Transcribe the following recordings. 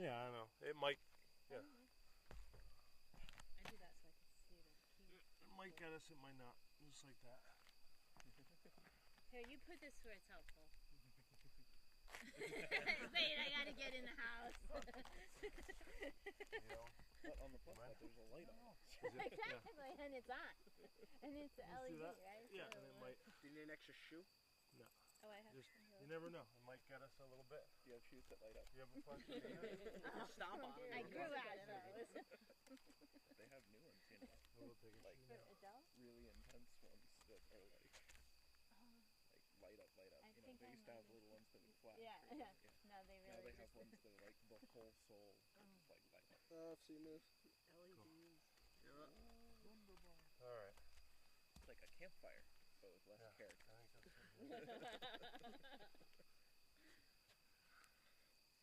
Yeah, I know. It might. Yeah. I do that so I can see the key. It might get us. It might not. Just like that. Here, you put this where it's helpful. Wait, I gotta get in the house. You know. But on the plus side, there's a light on. Exactly, yeah. And it's on. And it's LED, that? right? Yeah, So, and it might. Do you need an extra shoe? No. Oh, I have. Just, you never know. It might get us a little bit. Do you have shoes that light up? You have a question? Stomp on them. I grew out of those. They have new ones, you know. We'll take a Like shoe For now. adults? really intense ones that are like light up. I You know, think they I used to have might- little ones that would flash. Yeah, or, yeah. No, they really Now they just... have ones that are like the whole soul just like light up. I've seen this. LEDs. All right. It's like a campfire, but with less Yeah. character. I think that's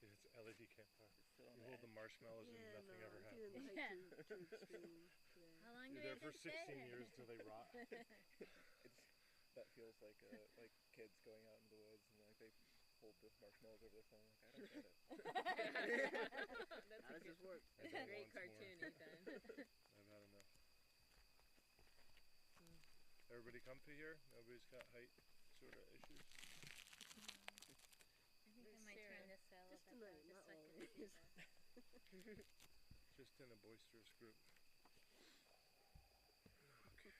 It's LED campfire. You hold the marshmallows and nothing ever happens. Yeah. How long do You're we there have for to stay 16 there? years till they rot. That feels like kids going out in the woods and like they hold the marshmallows over their phone. Like, I don't get it. How does this work? That's a great cartoon, Ethan. I've had enough. Everybody comfy here? Nobody's got height sort of issues? I think I might turn this a little Just bit a though, minute, just not so I can always. see the... Just in a boisterous group. Okay.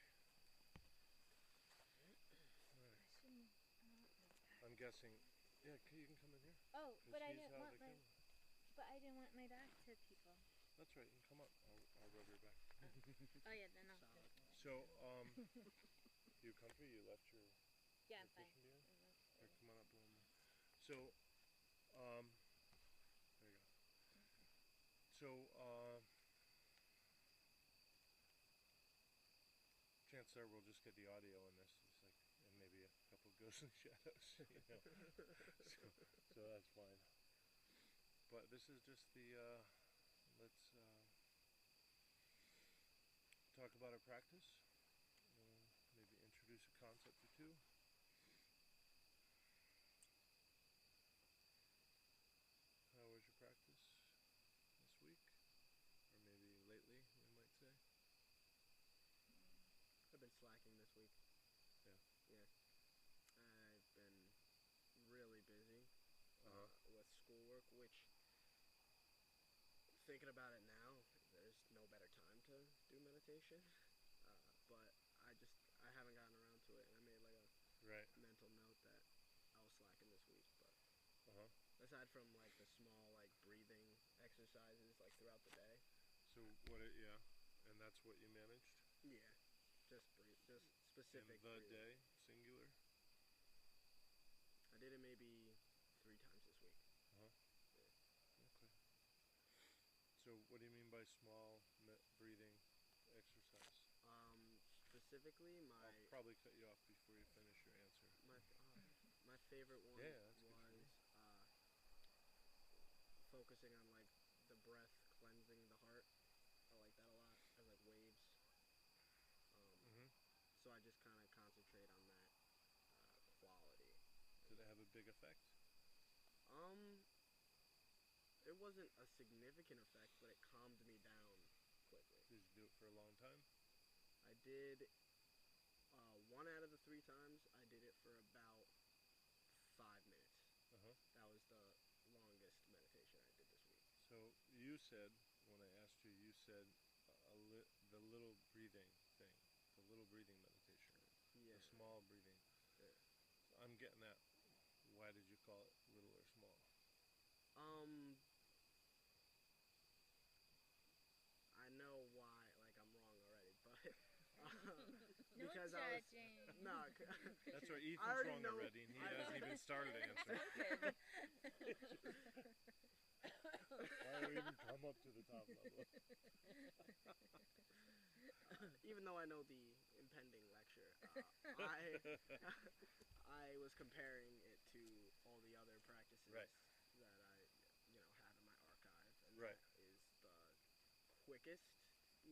Alright. I'm guessing. Yeah, you can come in here. Oh, 'cause but I he's didn't held want the my... camera. But I didn't want my back to people. That's right. You can come up. I'll rub your back. Oh yeah, then I'll... So, you comfy? You left your Yeah, I'm fine. cushion behind? Here, come on up a little more. So, there you go. So, chances are we'll just get the audio in this. It's like, and maybe a couple of ghostly shadows, you know. so that's fine. But this is just the, let's talk about our practice. Maybe introduce a concept or two. How was your practice this week? Or maybe lately, we might say? I've been slacking this week. Yeah. Yeah. I've been really busy with schoolwork, which, thinking about it now, there's no better time to do meditation. But I haven't gotten around to it, and I made like a mental note that I was slacking this week. But aside from like the small like breathing exercises like throughout the day. So and that's what you managed? Yeah. Just specific. In the breathing. day, singular? I did it maybe 3 times this week. Yeah. Okay. So what do you mean by small breathing exercise? Specifically, I'll probably cut you off before you finish your answer. My favorite one was focusing on like the breath cleansing the heart. I like that a lot. I like waves. So I just kind of concentrate on that quality. Did it have a big effect? It wasn't a significant effect, but it calmed me down quickly. Did you do it for a long time? I did 1 out of the 3 times. I did it for about 5 minutes. That was the longest meditation I did this week. So you said, when I asked you, you said the little breathing thing, the little breathing meditation, the small breathing. Yeah. So I'm getting that. Why did you call it little or small? I know why, like I'm wrong already, but No because judging. That's right, Ethan's wrong already, and he hasn't even started to answer. Why don't we even come up to the top level? Even though I know the impending lecture, I was comparing it to all the other practices that I, have in my archive, and that is the quickest,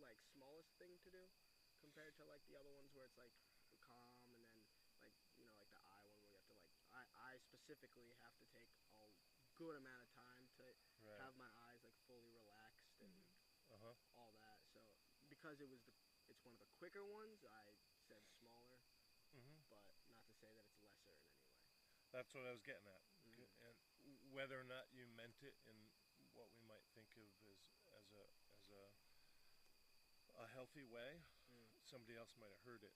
like smallest thing to do, compared to like the other ones where it's like calm, and then like like the eye one where you have to like I specifically have to take a good amount of time to have my eyes all that. So because it's one of the quicker ones, I said smaller, but not to say that it's lesser in any way. That's what I was getting at. And whether or not you meant it in what we might think of as a healthy way, somebody else might have heard it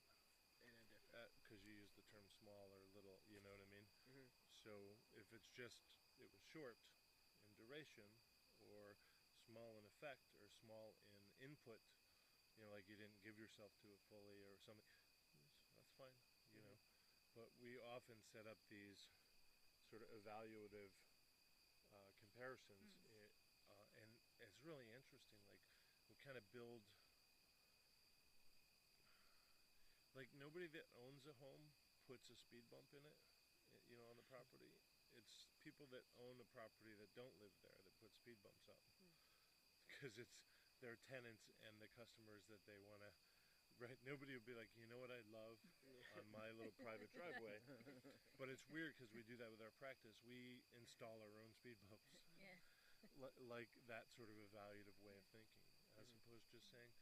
In a different. because you used the term small or little. You know what I mean? So if it's just it was short in duration, or small in effect, or small in input, like you didn't give yourself to it fully or something, that's fine. But we often set up these sort of evaluative comparisons, and it's really interesting. Like we kind of build, like nobody that owns a home puts a speed bump in it, on the property. It's people that own a property that don't live there that put speed bumps up, because it's their tenants and the customers that they want to. Right? Nobody would be like, you know what I love on my little private driveway. But it's weird because we do that with our practice. We install our own speed bumps. Yeah. Like that sort of evaluative way of thinking, as opposed to just saying,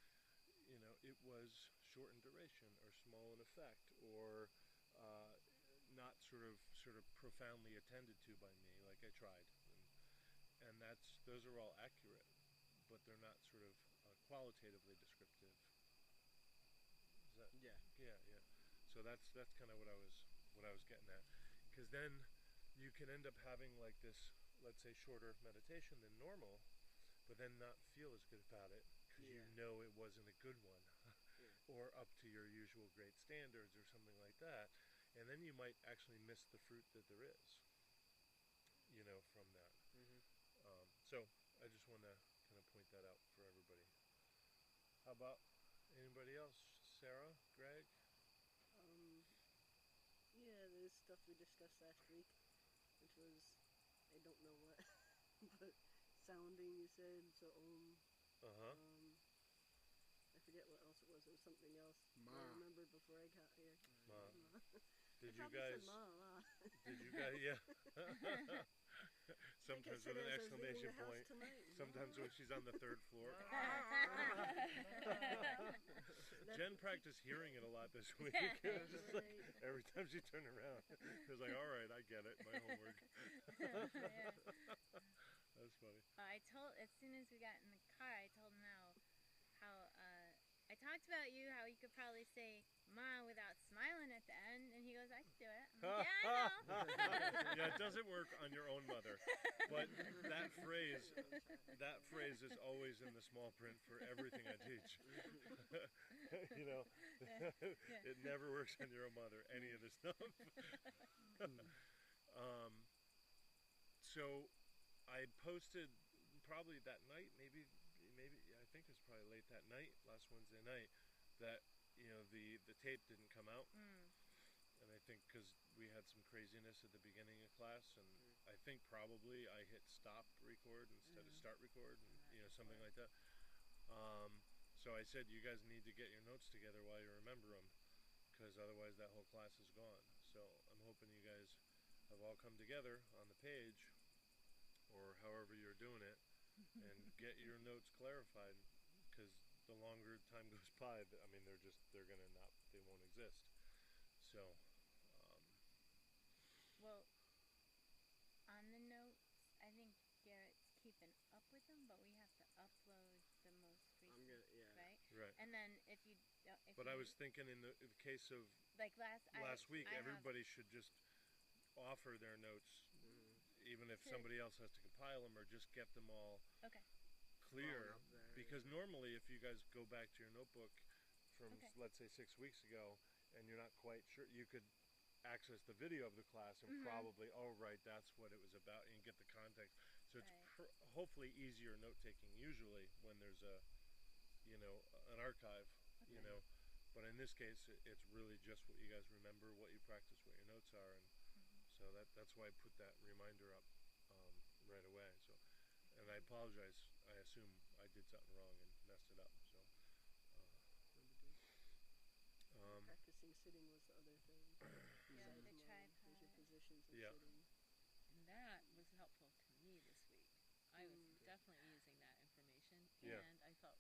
it was short in duration or small in effect, or not sort of profoundly attended to by me, like I tried. And those are all accurate, but they're not sort of qualitatively descriptive. Yeah. So that's kind of what I was getting at, because then you can end up having like this, let's say, shorter meditation than normal, but then not feel as good about it because you know it wasn't a good one, or up to your usual great standards or something like that, and then you might actually miss the fruit that there is, from that. So I just want to kind of point that out for everybody. How about anybody else? Sarah, Greg? Yeah, there's stuff we discussed last week, which was, I don't know what, but sounding, you said, so I forget what else it was. It was something else. Ma. I remembered before I got here. Ma. Did I you guys? said ma a lot. Did you guys? Yeah. Sometimes with an Consider us as exclamation leaving the house point. tonight. Sometimes when she's on the third floor. That's Jen practiced hearing it a lot this week. Just like every time she turned around, it was like, all right, I get it. My homework. That's funny. As soon as we got in the car, I told him how I talked about you, how you could probably say "ma" without smiling at the end, and he goes, "I can do it." I'm like, yeah, I know. Yeah, it doesn't work on your own mother, but that phrase is always in the small print for everything I teach. It never works on your own mother, any of this stuff. So I posted probably that night, maybe I think it was probably late that night, last Wednesday night, that the tape didn't come out, and I think because we had some craziness at the beginning of class, and I think probably I hit stop record instead of start record, and something like that. So I said, you guys need to get your notes together while you remember them, because otherwise that whole class is gone. So I'm hoping you guys have all come together on the page, or however you're doing it, and get your notes clarified, because the longer time goes by, they won't exist. So, Well, on the notes, I think Garrett's keeping up with them, but we have to upload the most recent, right? right. And then if But I was thinking in the case of like last week, everybody should just offer their notes, even if somebody else has to compile them, or just get them all clear. Because normally, if you guys go back to your notebook from, let's say, 6 weeks ago, and you're not quite sure, you could access the video of the class and probably, that's what it was about, and get the context. So it's hopefully easier note-taking usually when there's an archive, But in this case, it's really just what you guys remember, what you practice, what your notes are, and so that's why I put that reminder up right away. So, and I apologize. I assume I did something wrong and messed it up. So, practicing sitting was the other thing. Yeah, the tripod. There's your positions of Yeah. sitting. And that was helpful to me this week. I was definitely using that information, Yeah. and I felt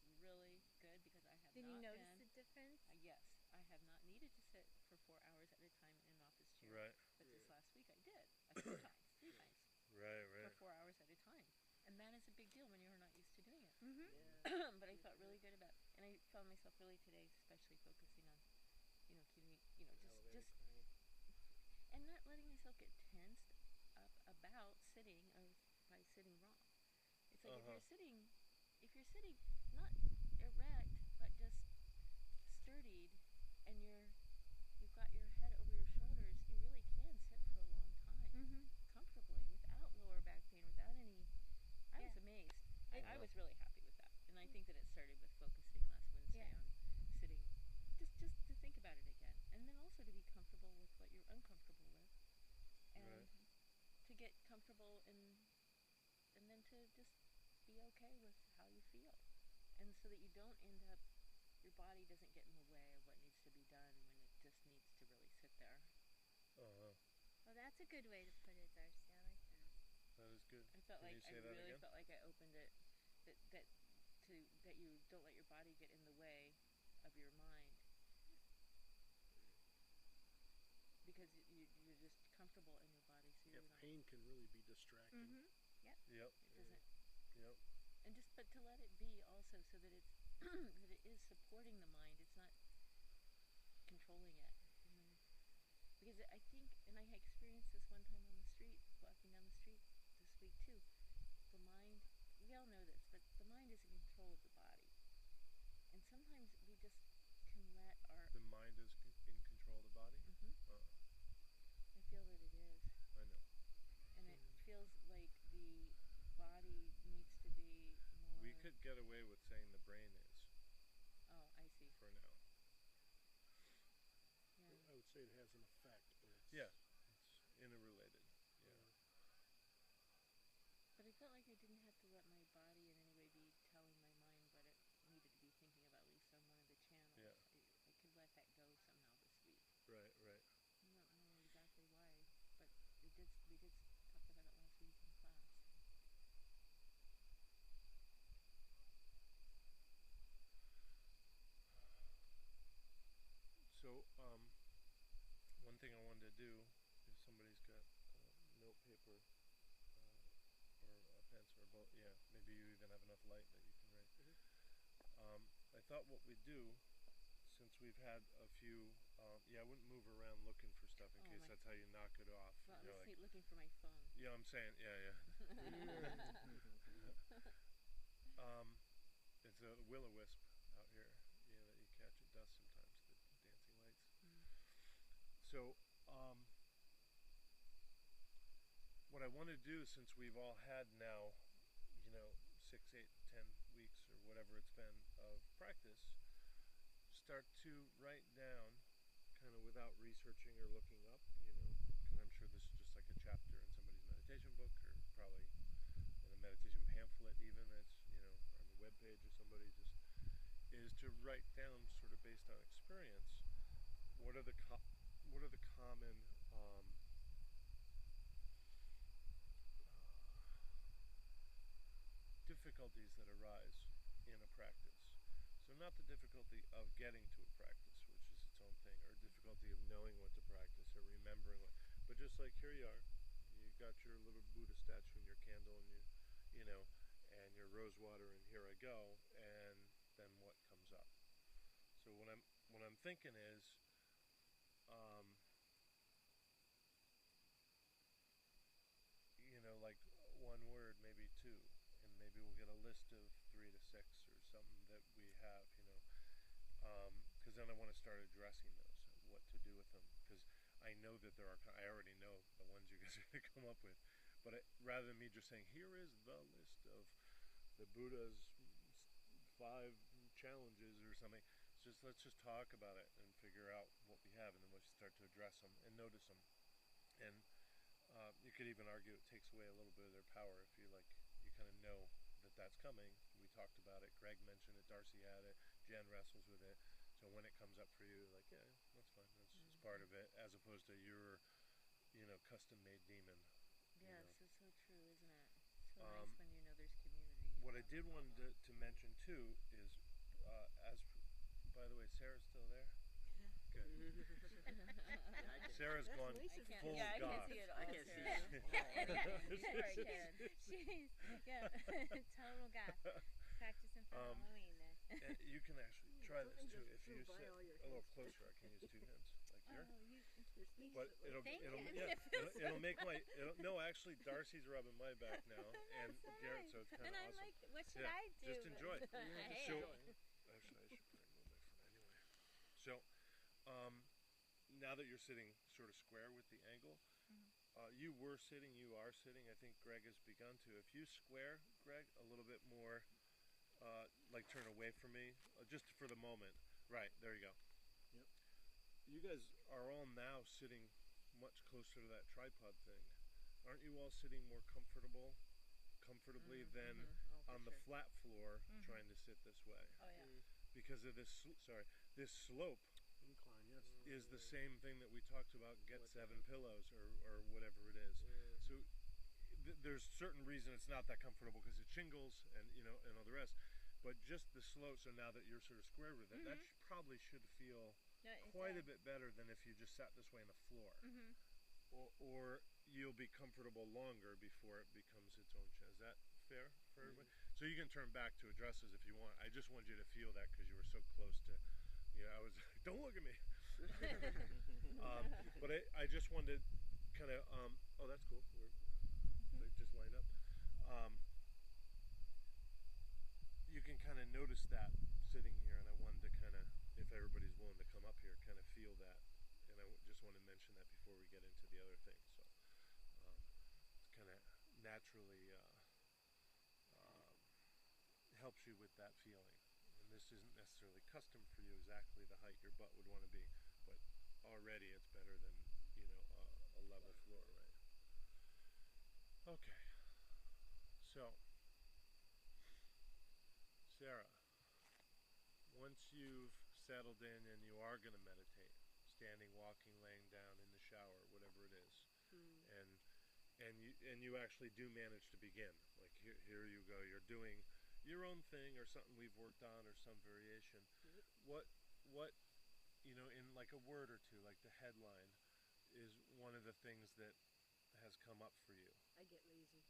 Did you not notice been. the difference? Yes, I have not needed to sit for 4 hours at a time in an office chair. Right. But this last week I did. A few times, 3 times. Right. For 4 hours at a time. And that is a big deal when you're not used to doing it. Yeah. But I felt really good about it. And I found myself really today, especially focusing on, keeping, Elevated just crane. and not letting myself get tensed up about sitting or by sitting wrong. It's like if you're sitting not erect but just sturdied, and you've got your head over your shoulders, you really can sit for a long time comfortably without lower back pain, without any. I was amazed. I was really happy with that, and I think that it started with focusing last Wednesday on sitting, just to think about it again, and then also to be comfortable with what you're uncomfortable with, and to get comfortable and then to just be okay with how you feel, and so that you don't end up, your body doesn't get in the way of what needs to be done when it just needs to really sit there. Well, that's a good way to put it, Darcy. I like that. That is good. I felt Can like you say I that really again? felt like I opened it, that you don't let your body get in the way of your mind, because you're just comfortable in your body, so you're not. Pain can really be distracting. Yep. It doesn't. Yep. And but to let it be also, so that it's that it is supporting the mind. It's not controlling it. Because I think, and I experienced this one time on the street, walking down the street this week too. The mind, we all know this, but the mind is in control of the body. And sometimes we just can let our. The mind is in control of the body? I feel that it is. I know. And it feels like the body needs to be more. We could get away with saying the brain is. Oh, I see. For now. Yeah. I would say it has an effect, but it's. Yeah, it's interrelated. Yeah. But I felt like I didn't have to let my body in any way be telling my mind what it needed to be thinking about, at least on one of the channels. Yeah. I could let that go somehow this week. Right. I don't know exactly why, but we did talk about it last week in class. So, one thing I wanted to do, if somebody's got note paper or a pencil or both, maybe you even have enough light that you can write. I thought what we'd do, since we've had a few, I wouldn't move around looking for stuff in case that's how you knock it off. Well, I was looking for my phone. Yeah, I'm saying, yeah. It's a will-o-wisp out here, that you catch at dusk sometimes, the dancing lights. So, what I want to do, since we've all had now, 6, 8, 10 weeks or whatever it's been of practice, start to write down, kind of without researching or looking up, because I'm sure this is just like a chapter in somebody's meditation book, or probably in a meditation pamphlet even, that's, or on the webpage of somebody, just is to write down, sort of based on experience, what are the common difficulties that arise in a practice. So not the difficulty of getting to a practice, which is its own thing, or difficulty of knowing what to practice or remembering what, but just like here you are, you got your little Buddha statue and your candle and and your rose water, and here I go, and then what comes up? So what I'm thinking is, like one word, maybe two, and maybe we'll get a list of 3 to 6 or something that we have, because then I want to start addressing those, what to do with them, because I know that I already know the ones you guys are going to come up with, but rather than me just saying, here is the list of the Buddha's 5 challenges or something, let's just talk about it and figure out what we have, and then we'll start to address them and notice them. And you could even argue it takes away a little bit of their power if you kind of know that that's coming. We talked about it. Greg mentioned it. Darcy had it. Jen wrestles with it. So when it comes up for you, like, yeah, that's fine. That's just part of it, as opposed to your, custom-made demon. Yes, it's so true, isn't it? So nice when you know there's community. What I did want to mention too is, as By the way, Sarah's still there? Good. Sarah's That's gone Lisa's full Yeah, I goth. can't see it all. I can't see Sarah. Sorry, Karen. She's total goth. Practicing for Halloween there. And you can actually try this too. If you By sit all your a little hands. closer, I can use 2 hands, like here. Your sneeze But is it'll Thank it'll you. yeah, It feels it'll make my no. Actually, Darcy's rubbing my back now, and That's so Garrett, nice. so it's kind And of I'm awesome. like, what should Yeah, I do? just enjoy. Hey. So, actually, I should put it a little bit anyway. So, now that you're sitting sort of square with the angle, you were sitting, you are sitting. I think Greg has begun to. If you square, Greg, a little bit more, like turn away from me, just for the moment. Right, there you go. Yep. You guys are all now sitting much closer to that tripod thing. Aren't you all sitting more comfortably than Oh, for on the sure. flat floor trying to sit this way? Oh yeah. Because of this, this slope Incline, yes. is the same thing that we talked about, get 7 pillows or whatever it is. So there's certain reason it's not that comfortable because it's shingles and and all the rest. But just the slope, so now that you're sort of square with it, that probably should feel No, it quite a does. bit better than if you just sat this way on the floor. Or you'll be comfortable longer before it becomes its own chair. Is that fair for everybody? So you can turn back to addresses if you want. I just wanted you to feel that because you were so close to, I was like, don't look at me. But I just wanted kind of, oh, that's cool. They just lined up. You can kind of notice that sitting here, and I wanted to kind of, if everybody's willing to come up here, kind of feel that. And I just want to mention that before we get into the other things. So it's kind of naturally helps you with that feeling. And this isn't necessarily custom for you exactly the height your butt would want to be, but already it's better than a level floor, right? Okay. So, Sarah, once you've settled in and you are going to meditate, standing, walking, laying down, in the shower, whatever it is, and you actually do manage to begin, like here you go, you're doing your own thing or something we've worked on or some variation. What in like a word or two, like the headline, is one of the things that has come up for you? I get lazy.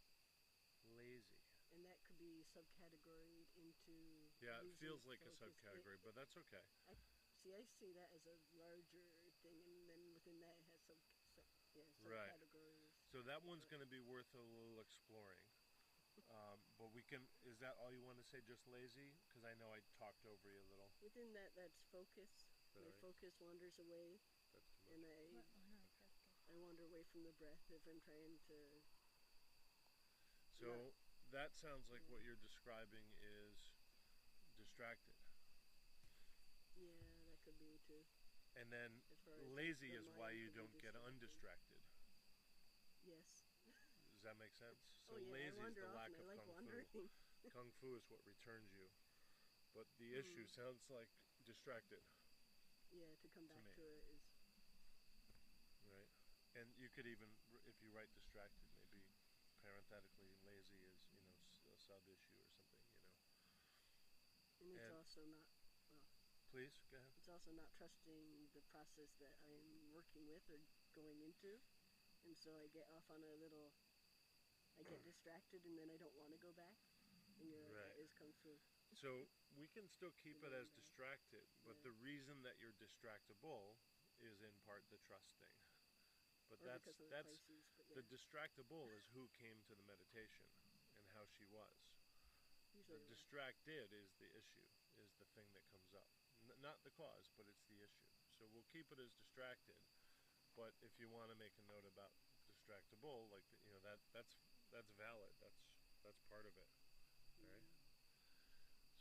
Lazy. And that could be subcategoried into. Yeah, it losing feels like a focus. subcategory, but that's okay. I see that as a larger thing, and then within that it has Right. subcategories. So that one's going to be worth a little exploring. But we can. Is that all you want to say? Just lazy? Because I know I talked over you a little. Within that, that's focus. My Right. focus wanders away, That's too and much. Oh, no, that's good. I wander away from the breath if I'm trying to. So that sounds like what you're describing is distracted. Yeah, that could be too. And then As far as lazy the is why mind you could be don't get distracted. undistracted. Yes. Does that make sense? So Oh yeah, lazy I is wander the off lack and of I like kung wandering. fu. Kung fu is what returns you. But the issue sounds like distracted, Yeah, to come back me. to it is. right? And you could even, if you write distracted, maybe parenthetically lazy is, a sub issue or something, And it's And- also not. Please, go ahead. It's also not trusting the process that I'm working with or going into, and so I get off on a little. I get distracted, and then I don't want to go back. And you're right. Right. That is kung fu. So we can still keep it as distracted, but Yeah. the reason that you're distractible is in part the trust thing. But Or that's because of the that's Pisces, but the yeah. distractible is who came to the meditation and how she was. The Usually yeah. distracted is the issue, is the thing that comes up. Not the cause, but it's the issue. So we'll keep it as distracted. But if you want to make a note about distractible, like that's valid. That's part of it. All right.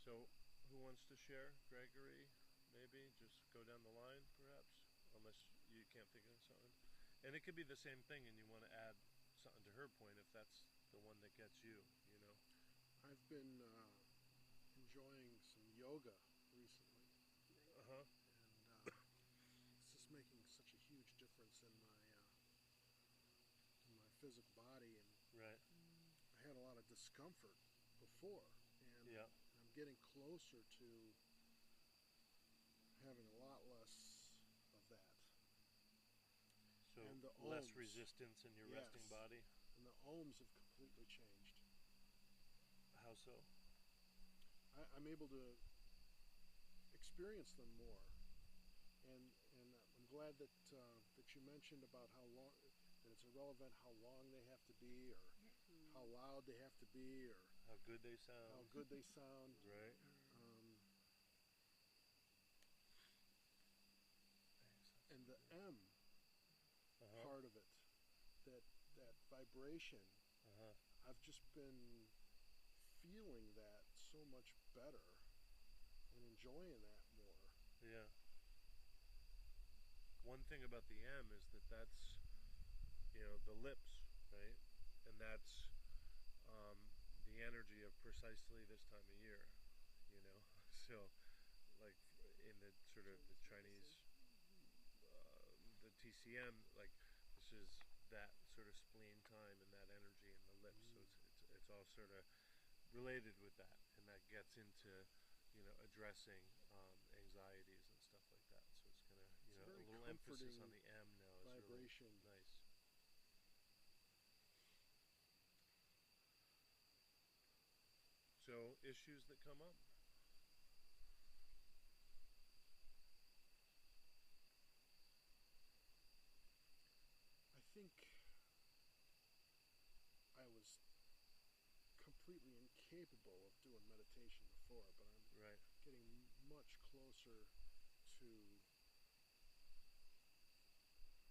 So who wants to share? Gregory, maybe just go down the line, perhaps, unless you can't think of something. And it could be the same thing, and you want to add something to her point if that's the one that gets you. I've been enjoying some yoga recently, Uh-huh. and it's just making such a huge difference in my physical body. And Right. I had a lot of discomfort before, and Yeah. I'm getting closer to having a lot less of that. So And the less ohms. resistance in your Yes. resting body. And the ohms have completely changed. How so? I'm able to experience them more, and I'm glad that that you mentioned about how long, that it's irrelevant how long they have to be, or how loud they have to be, or How good they sound. how good they sound. Right. And the M part of it, that vibration, I've just been feeling that so much better and enjoying that more. Yeah. One thing about the M is that that's, the lips, right? And that's the energy of precisely this time of year, So, like in the sort of the Chinese, the TCM, like this is that sort of spleen time and that energy in the lips. So it's all sort of related with that, and that gets into addressing anxieties and stuff like that. So it's gonna a little emphasis on the M now is vibration. Really nice. So issues that come up. I think I was completely incapable of doing meditation before, but I'm getting much closer to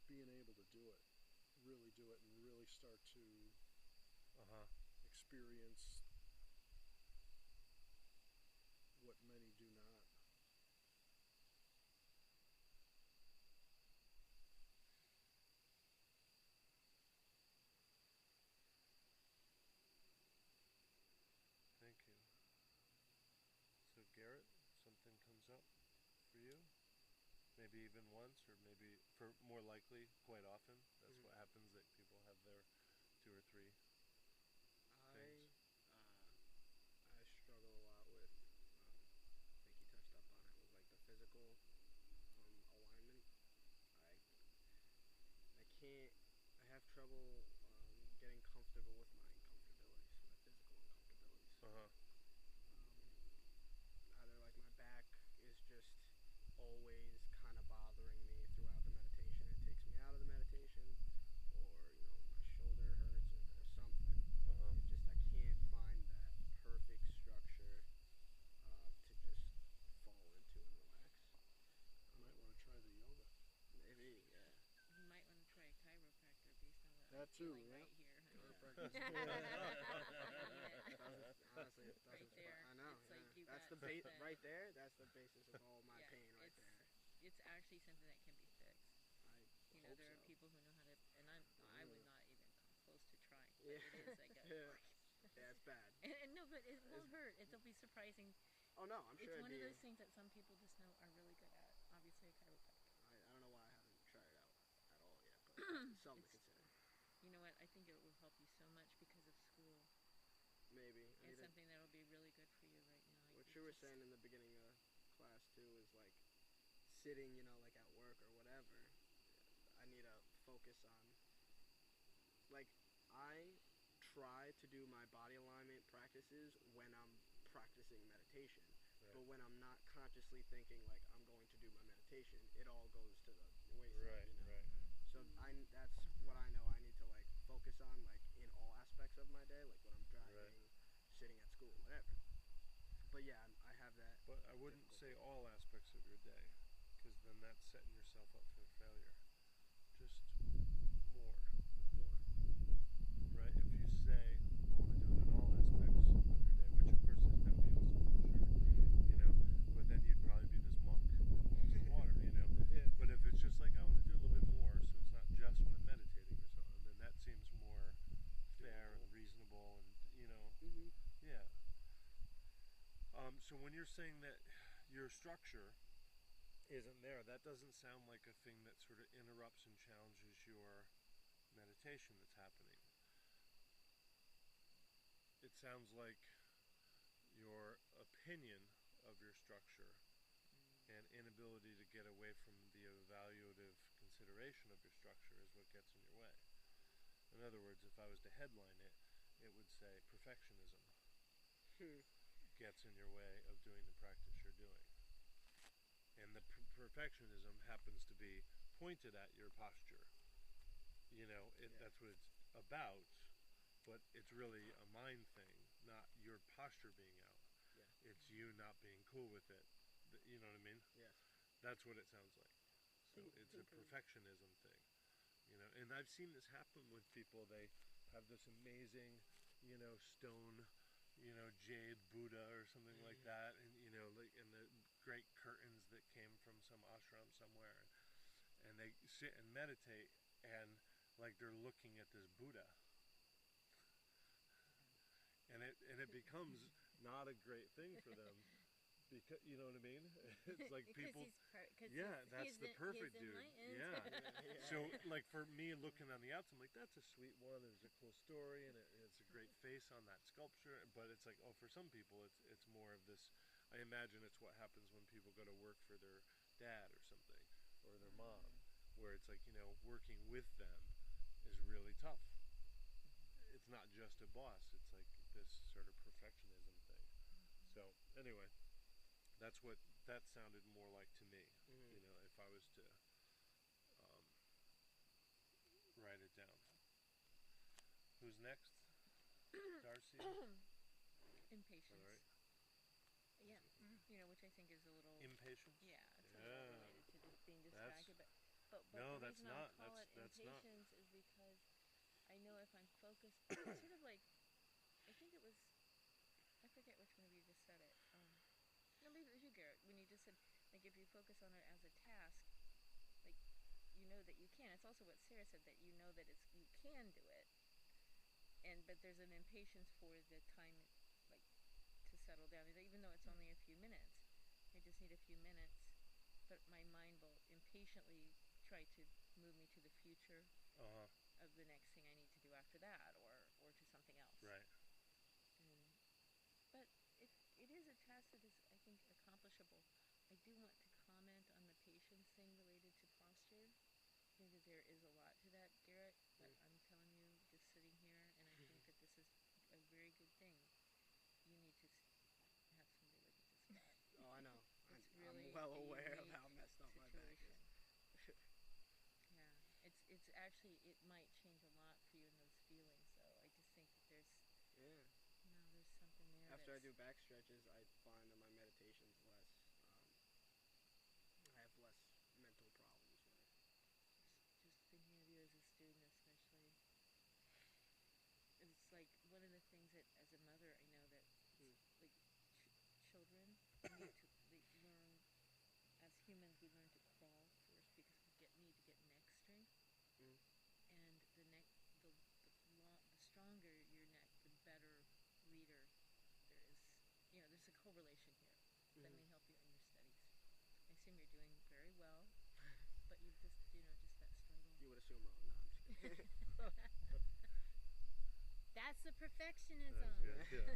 being able to do it, really do it, and really start to experience what many do not. Thank you. So Garrett, something comes up for you? Maybe even once, or maybe for more likely quite often. That's what happens, that people have their 2 or 3 things. I struggle a lot with, I think you touched up on it, was like the physical alignment. I can't, I have trouble getting comfortable with my uncomfortabilities, my physical uncomfortabilities. Either like my back is just always kind of bothering me throughout the meditation. It takes me out of the meditation, or my shoulder hurts, or something. It's just I can't find that perfect structure to just fall into and relax. You might want to try the yoga. Maybe, yeah. You might want to try a chiropractor based on what That I'm too, feeling yeah. right here. Chiropractor's Honestly, it Right doesn't. there. I know. It's like Yeah. you That's got the base something. right there. That's the basis of all my Yeah, pain right there. It's actually something that can be fixed. I There hope are so. people who know how to, and I would not even come close to trying. But Yeah. it is like a. Yeah, it's bad. And no, but it won't hurt. It'll be surprising. Oh no, I'm sure It's one it'd of be. those things that some people just know are really good at. Obviously, a chiropractor. I don't know why I haven't tried it out at all yet, but it's something to consider. You know what? I think it will help you so much because of school. Maybe. It's something that will be really good for you right now. What you were saying in the beginning of class too is like sitting, like at work or whatever. I need to focus on, like, I try to do my body alignment practices when I'm practicing meditation. Right. But when I'm not consciously thinking like I'm going to do my meditation, it all goes to the wayside. Right. So that's what I know I need to like focus on, like in all aspects of my day, like when I'm driving, sitting at school, whatever. But yeah, I have that. But I wouldn't say all aspects of your day, because then that's setting yourself up for failure. Just more. Right? If you say, I want to do it in all aspects of your day, which of course is going to be awesome, sure. But then you'd probably be this monk that walks in water, Yeah. But if it's just like, I want to do a little bit more, so it's not just when I'm meditating or something, then that seems more fair and reasonable, and yeah. So when you're saying that your structure isn't there, that doesn't sound like a thing that sort of interrupts and challenges your meditation that's happening. It sounds like your opinion of your structure and inability to get away from the evaluative consideration of your structure is what gets in your way. In other words, if I was to headline it, it would say perfectionism gets in your way of doing the practice you're doing. And the perfectionism happens to be pointed at your posture. That's what it's about, but it's really a mind thing, not your posture being out. Yeah. It's you not being cool with it. You know what I mean? Yes. That's what it sounds like. So it's a perfectionism thing. And I've seen this happen with people. They have this amazing, stone, jade Buddha or something like that, and and the great curtains that came from some ashram somewhere, and they sit and meditate, and like they're looking at this Buddha, and it becomes not a great thing for them. Because you know what I mean? It's like people. That's the perfect dude. Yeah. So like for me, looking on the outside, I'm like, that's a sweet one. There's a cool story, and it's a great face on that sculpture. But it's like, for some people, it's more of this. I imagine it's what happens when people go to work for their dad or something, or their mom, where it's like working with them is really tough. It's not just a boss. It's like this sort of perfectionism thing. So anyway. That's what that sounded more like to me. If I was to write it down. Who's next? Darcy? Impatience. All right. Yeah. Which I think is a little... Impatience? Yeah, it's a little related to being distracted. But no, the that's reason not. I call it That's impatience is because I know if I'm focused... It's sort of like... I think it was... I forget which one of you just said it. No, maybe it was you, Garrett, when you just said, like, if you focus on it as a task, like, you know that you can. It's also what Sarah said, that you know that you can do it. But there's an impatience for the time, like, to settle down. Even though it's only a few minutes, I just need a few minutes, but my mind will impatiently try to move me to the future of the next thing I need to do after that, or to something else. Right. But if it is a task that is, I think, accomplishable, I do want to comment on the patience thing related to posture. I think that there is a lot to that, Garrett, but I'm telling you, just sitting here, and I think that this is a very good thing. You need to have somebody look at this guy. Oh, I know. It's really I'm well a aware of unique how messed up my back is. Yeah, it's actually, it might change a lot for you in those feelings, though. I just think that there's there's something there. After I do back stretches, I find that my meditation's less. I have less mental problems with it. Just thinking of you as a student, especially. It's like one of the things that, as a mother, I know that like children need to learn. As humans, we learn to crawl first because we need to get neck strength, and the stronger your neck, the better reader there is. There's a correlation here that may help you in your studies. I assume you're doing very well, but you've just that struggle. You would assume wrong. No, I'm just kidding. That's the perfectionism. That's good. Yeah.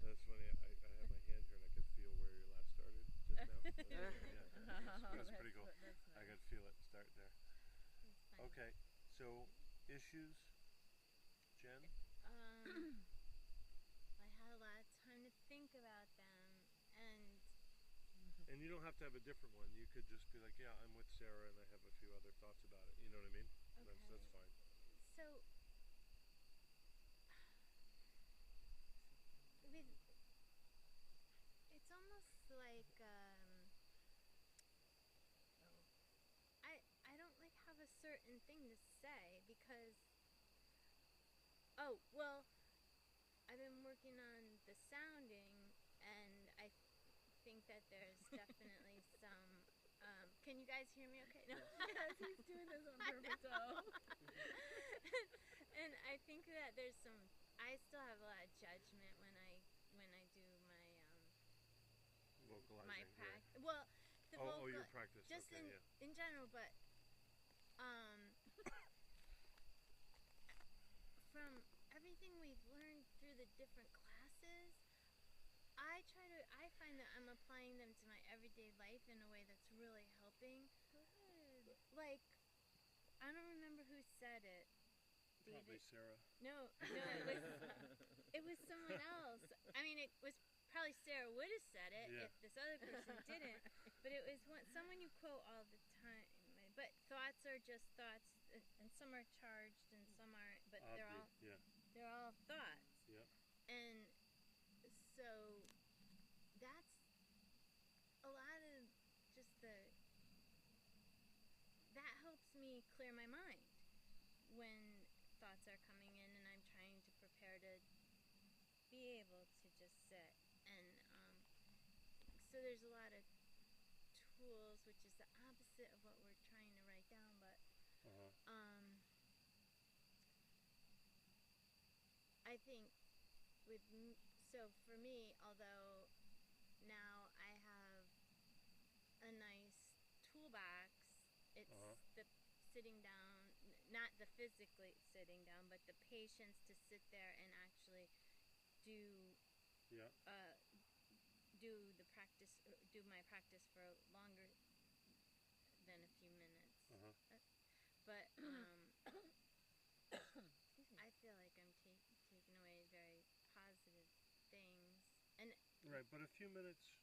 That's funny. I have my hand here and I could feel where you last started just now. That's pretty cool. That's nice. I could feel it start there. Okay, so issues, Jen? I had a lot of time to think about them, And you don't have to have a different one. You could just be like, yeah, I'm with Sarah and I have a few other thoughts about it. You know what I mean? okay. That's fine. So it's almost like I don't like have a certain thing to say because I've been working on the sounding, and I think that there's definitely some. Can you guys hear me? Okay. No. Yes, he's doing this on purpose. And I think that there's some. I still have a lot of judgment when I do my Vocalizing. my Yeah. practice. Well, the vocal. Your practice. Just okay, in general, but from everything we've learned through the different classes, I find that that I'm applying them to my everyday life in a way that's really helping. Good. Like, I don't remember who said it. Probably David? Sarah. No, it was someone else. I mean, it was probably Sarah would have said it Yeah. if this other person didn't. But it was someone you quote all the time. But thoughts are just thoughts, and some are charged and some aren't. But they're all Yeah. they're all thoughts. Yep. And so that's a lot of just that helps me clear my mind when thoughts are coming in and I'm trying to prepare to be able to just sit. And so there's a lot of tools, which is the opposite of what we're trying to write down, but I think so for me, although now I have a nice toolbox, it's the sitting down, not the physically sitting down, but the patience to sit there and actually do the practice, do my practice for longer than a few minutes. But I feel like I'm taking away very positive things, and right. But a few minutes,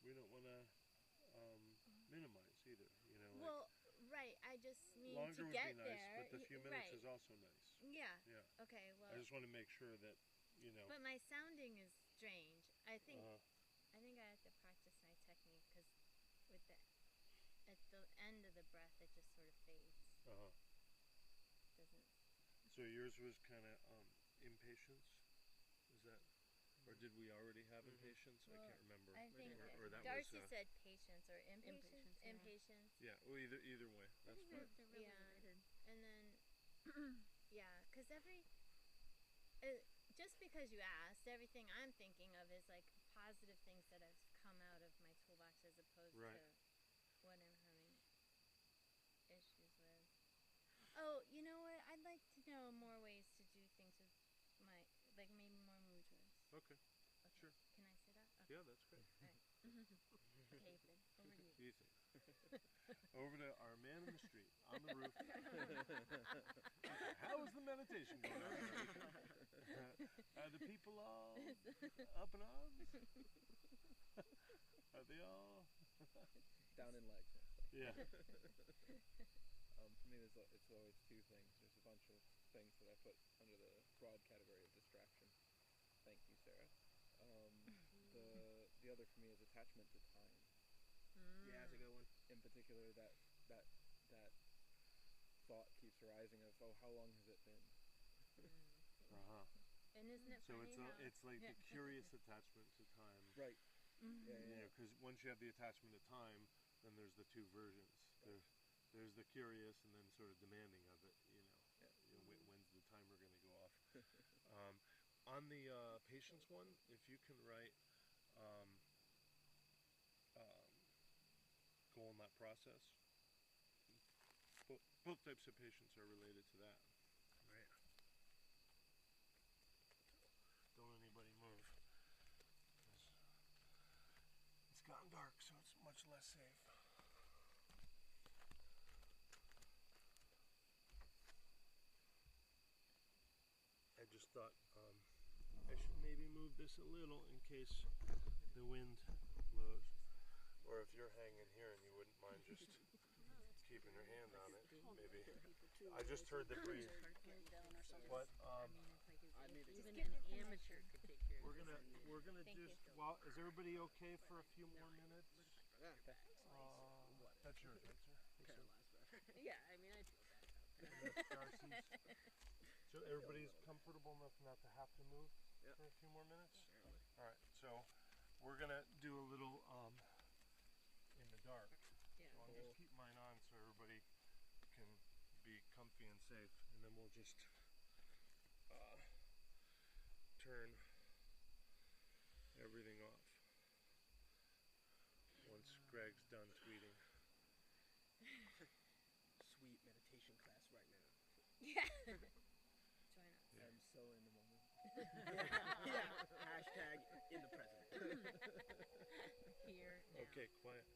we don't want to minimize either. You know. Well, right. I just mean longer to would get be nice, there. but the few minutes is also nice. Yeah. Yeah. Okay. Well. I just want to make sure that But my sounding is strange. I think I have to practice my technique because with at the end of the breath, it just sort of fades. Doesn't. So yours was kind of impatience. Is that, or did we already have impatience? Well, I can't remember. I think or that Darcy was, said patience or impatience. Impatience, Yeah. Well, either way, that's fine. They're really related. And then yeah, because just because you asked, everything I'm thinking of is like positive things that have come out of my toolbox as opposed to what I'm having issues with. Oh, you know what? I'd like to know more ways to do things with my, like maybe more mudras. Okay. Sure. Can I sit up? Okay. Yeah, that's great. All right. Okay, then over to you. Easy. Over to our man in the street on the roof. How is the meditation going on? Are the people all up in arms? Are they all Down in legs, mostly. Yeah. For me, it's always two things. There's a bunch of things that I put under the broad category of distraction. Thank you, Sarah. The other for me is attachment to time. Yeah, that's a good one. In particular, that thought keeps arising of, oh, how long has it been? And isn't it So funny how it's like the curious attachment to time. Right. Mm-hmm. Yeah. Because once you have the attachment to time, then there's the two versions. There's the curious and then sort of demanding of it. When's the timer going to go off? On the patience one, if you can write goal in that process, both types of patience are related to that. Right. Don't anybody move. It's gotten dark, so it's much less safe. I just thought I should maybe move this a little in case the wind blows. Or if you're hanging here and you wouldn't mind just keeping your hand on it, maybe. I just heard the breeze. But Even an amateur could take care of this. we're gonna just. Well, is everybody okay for a few more minutes? That's yours, right, sir? Kind of last forever. Yeah, I mean, I feel bad about that. That's Darcy's. So everybody's comfortable enough not to have to move for a few more minutes? All right, so we're going to do a little in the dark. Yeah. So I'll just keep mine on so everybody can be comfy and safe. And then we'll just turn everything off once Greg's done tweeting. Sweet meditation class right now. Yeah. Join us. Yeah. I'm so in the moment. Yeah. Hashtag in the present. Okay, quiet.